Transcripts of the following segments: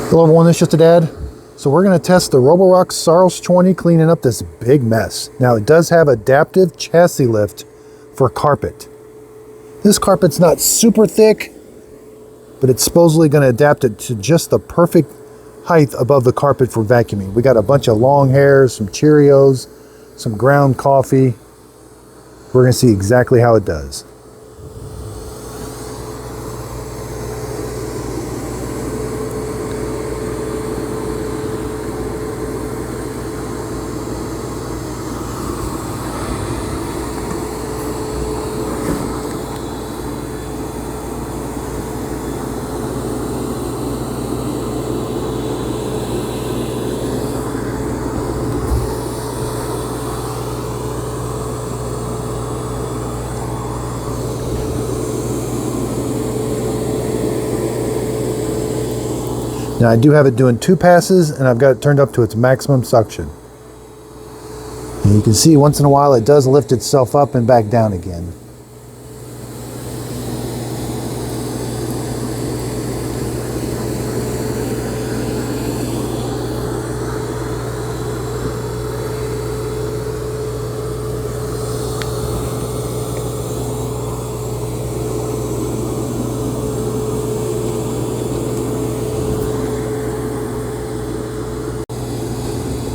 Hello everyone, this is just a dad. So we're going to test the Roborock Saros 20 cleaning up this big mess. Now it does have adaptive chassis lift for carpet. This carpet's not super thick, but it's supposedly going to adapt it to just the perfect height above the carpet for vacuuming. We got a bunch of long hairs, some Cheerios, some ground coffee. We're going to see exactly how it does. Now I do have it doing 2 passes, and I've got it turned up to its maximum suction. And you can see once in a while it does lift itself up and back down again.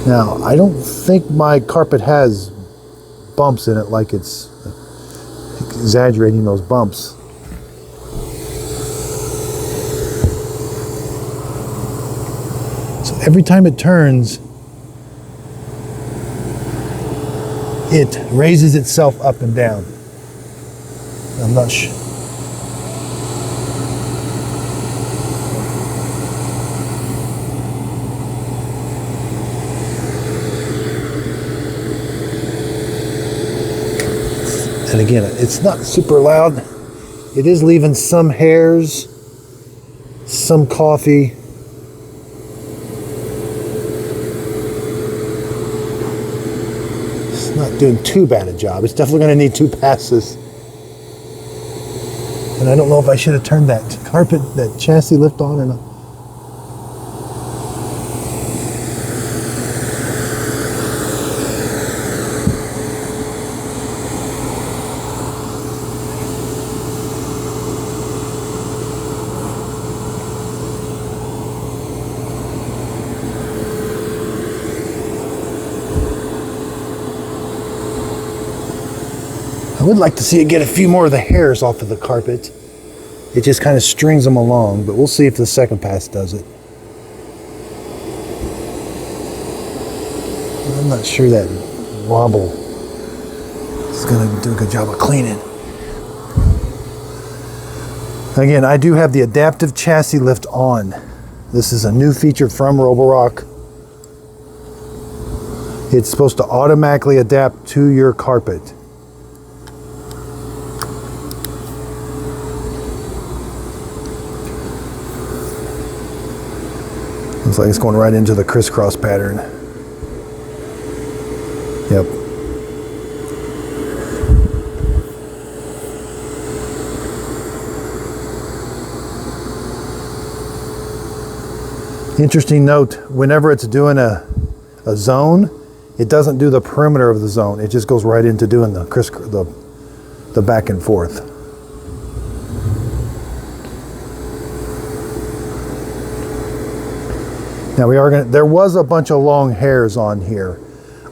Now, I don't think my carpet has bumps in it like it's exaggerating those bumps. So every time it turns, it raises itself up and down. I'm not sure. And again, it's not super loud. It is leaving some hairs, some coffee. It's not doing too bad a job. It's definitely going to need 2 passes. And I don't know if I should have turned that that chassis lift on or not. I would like to see it get a few more of the hairs off of the carpet. It just kind of strings them along, but we'll see if the second pass does it. I'm not sure that wobble is going to do a good job of cleaning. Again, I do have the adaptive chassis lift on. This is a new feature from Roborock. It's supposed to automatically adapt to your carpet. Looks like it's going right into the crisscross pattern. Yep. Interesting note, whenever it's doing a zone, it doesn't do the perimeter of the zone. It just goes right into doing the back and forth. Now there was a bunch of long hairs on here.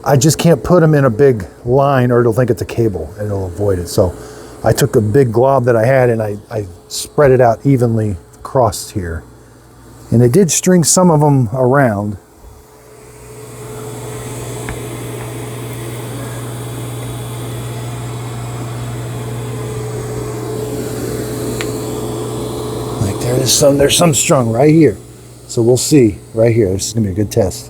I just can't put them in a big line or it'll think it's a cable and it'll avoid it. So I took a big glob that I had and I spread it out evenly across here. And it did string some of them around. Like there's some strung right here. So we'll see right here. This is going to be a good test.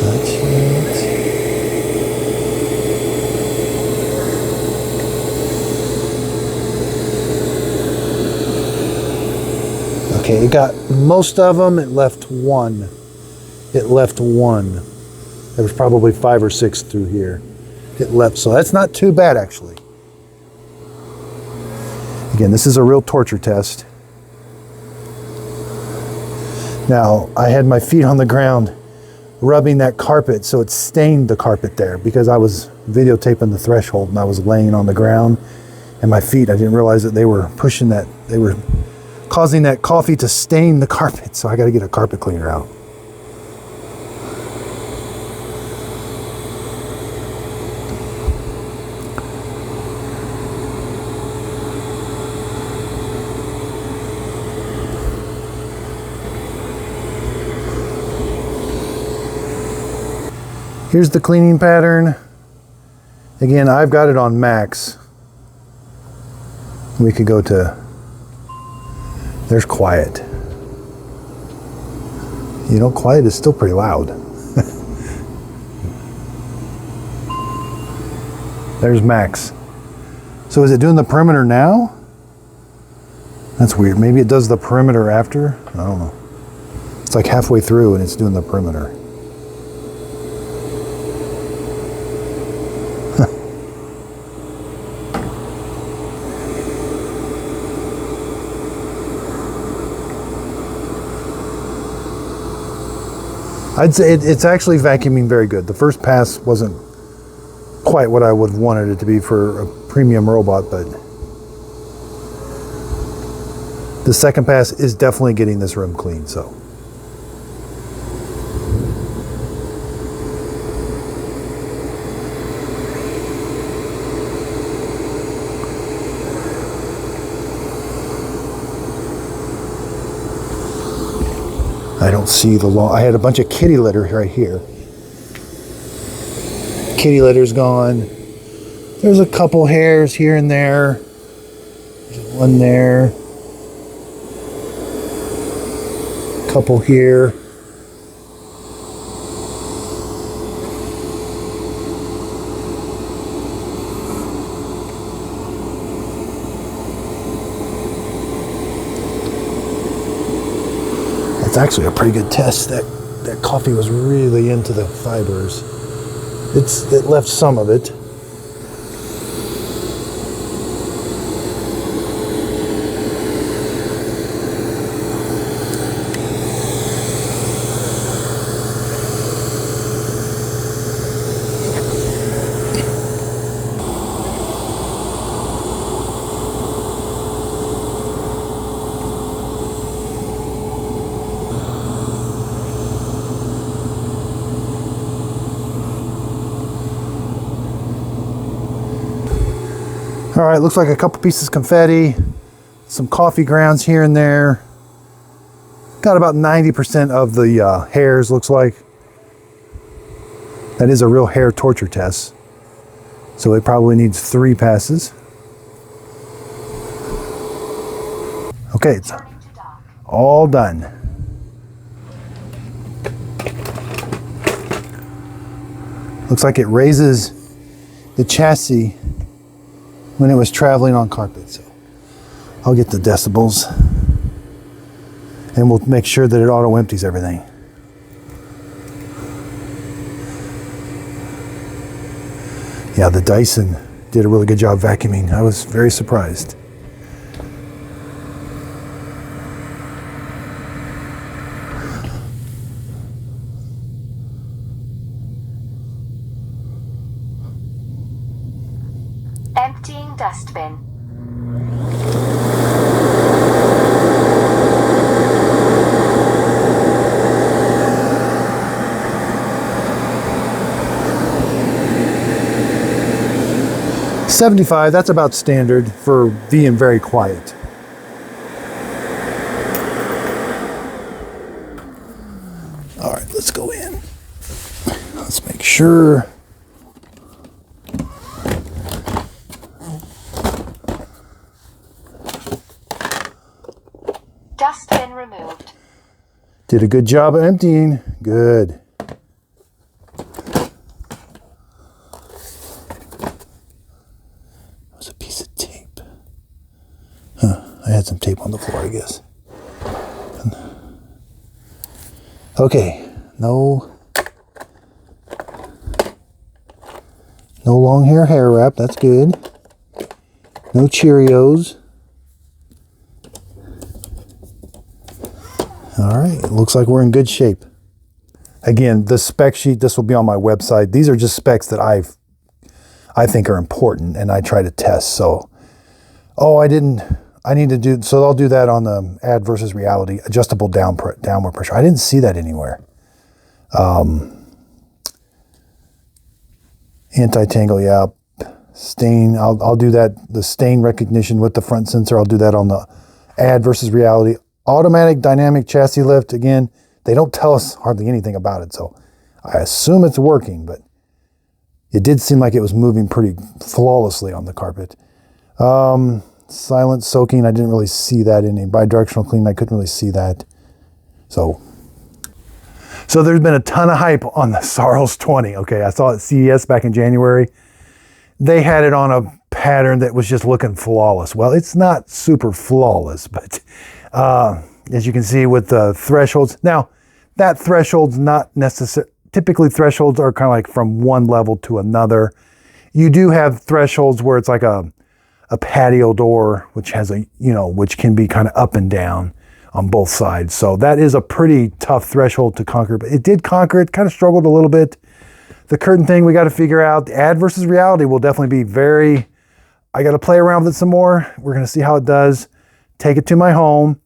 That's it. Okay, it got most of them. It left one. it left one. There was probably 5 or 6 through here. It left, so that's not too bad actually. Again, this is a real torture test. Now, I had my feet on the ground rubbing that carpet, so it stained the carpet there because I was videotaping the threshold and I was laying on the ground, and my feet, I didn't realize that they were pushing that, they were causing that coffee to stain the carpet, so I got to get a carpet cleaner out. Here's the cleaning pattern. Again, I've got it on max. We could go to, there's quiet. You know, quiet is still pretty loud. There's max. So is it doing the perimeter now? That's weird. Maybe it does the perimeter after? I don't know. It's like halfway through and it's doing the perimeter. I'd say it's actually vacuuming very good. The first pass wasn't quite what I would have wanted it to be for a premium robot, but the second pass is definitely getting this room clean, so. I don't see the lawn. I had a bunch of kitty litter right here. Kitty litter's gone. There's a couple hairs here and there. There's one there. Couple here. It's actually a pretty good test. That coffee was really into the fibers. It left some of it. All right, looks like a couple pieces of confetti, some coffee grounds here and there. Got about 90% of the hairs, looks like. That is a real hair torture test. So it probably needs 3 passes. Okay, it's all done. Looks like it raises the chassis when it was traveling on carpet. So I'll get the decibels and we'll make sure that it auto empties everything. Yeah, the Dyson did a really good job vacuuming. I was very surprised. Emptying dustbin. $75, that's about standard for being very quiet. All right, let's go in. Let's make sure. Dustbin removed. Did a good job of emptying. Good. That was a piece of tape. Huh, I had some tape on the floor, I guess. Okay, No long hair wrap. That's good. No Cheerios. All right, it looks like we're in good shape. Again, the spec sheet, this will be on my website. These are just specs that I think are important and I try to test. So, I need to do, so I'll do that on the ad versus reality, adjustable downward pressure. I didn't see that anywhere. Anti-tangle, yeah. Stain, I'll do that, the stain recognition with the front sensor. I'll do that on the ad versus reality. Automatic dynamic chassis lift, again, they don't tell us hardly anything about it, so I assume it's working, but it did seem like it was moving pretty flawlessly on the carpet. Silent soaking, I didn't really see that in a bidirectional clean. I couldn't really see that. So there's been a ton of hype on the Saros 20. Okay, I saw it at CES back in January. They had it on a pattern that was just looking flawless. Well, it's not super flawless, but as you can see with the thresholds. Now, that threshold's not necessary. Typically, thresholds are kind of like from one level to another. You do have thresholds where it's like a patio door, which has which can be kind of up and down on both sides. So that is a pretty tough threshold to conquer, but it did conquer it, kind of struggled a little bit. The curtain thing, we got to figure out. The ad versus reality will definitely be I got to play around with it some more. We're going to see how it does. Take it to my home,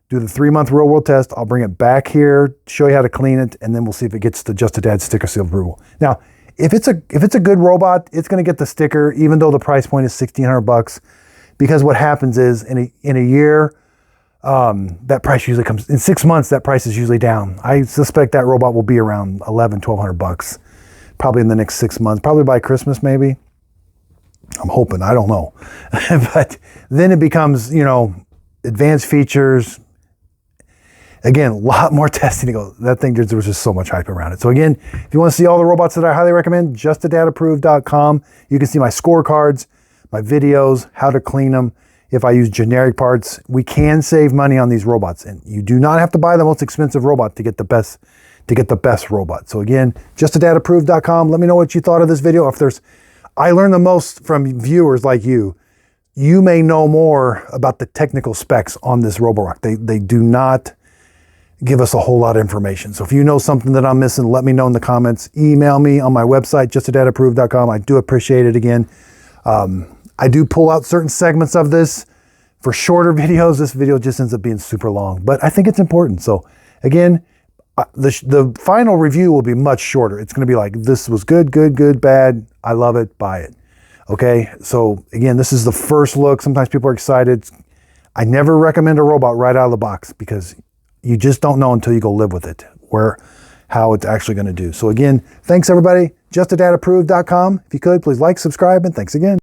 do the 3-month real world test. I'll bring it back here, show you how to clean it, and then we'll see if it gets the Just a Dad sticker seal approval. Now, if it's a good robot, it's going to get the sticker, even though the price point is $1,600, because what happens is in a year, that price usually comes in 6 months. That price is usually down. I suspect that robot will be around $1,100-$1,200, probably in the next 6 months, probably by Christmas, maybe. I'm hoping. I don't know, but then it becomes advanced features. Again, a lot more testing to go. That thing, there was just so much hype around it. So again, if you want to see all the robots that I highly recommend, justadadapproved.com. You can see my scorecards, my videos, how to clean them. If I use generic parts, we can save money on these robots, and you do not have to buy the most expensive robot to get the best robot. So again, justadadapproved.com. Let me know what you thought of this video. I learned the most from viewers like you. You may know more about the technical specs on this Roborock. They do not give us a whole lot of information. So if you know something that I'm missing, let me know in the comments. Email me on my website, justadadapproved.com. I do appreciate it again. I do pull out certain segments of this for shorter videos. This video just ends up being super long, but I think it's important. So again, the final review will be much shorter. It's going to be like, this was good, bad. I love it, buy it. Okay. So again, this is the first look. Sometimes people are excited. I never recommend a robot right out of the box because you just don't know until you go live with it, how it's actually going to do. So again, thanks everybody. Justadadapproved.com. If you could, please like, subscribe, and thanks again.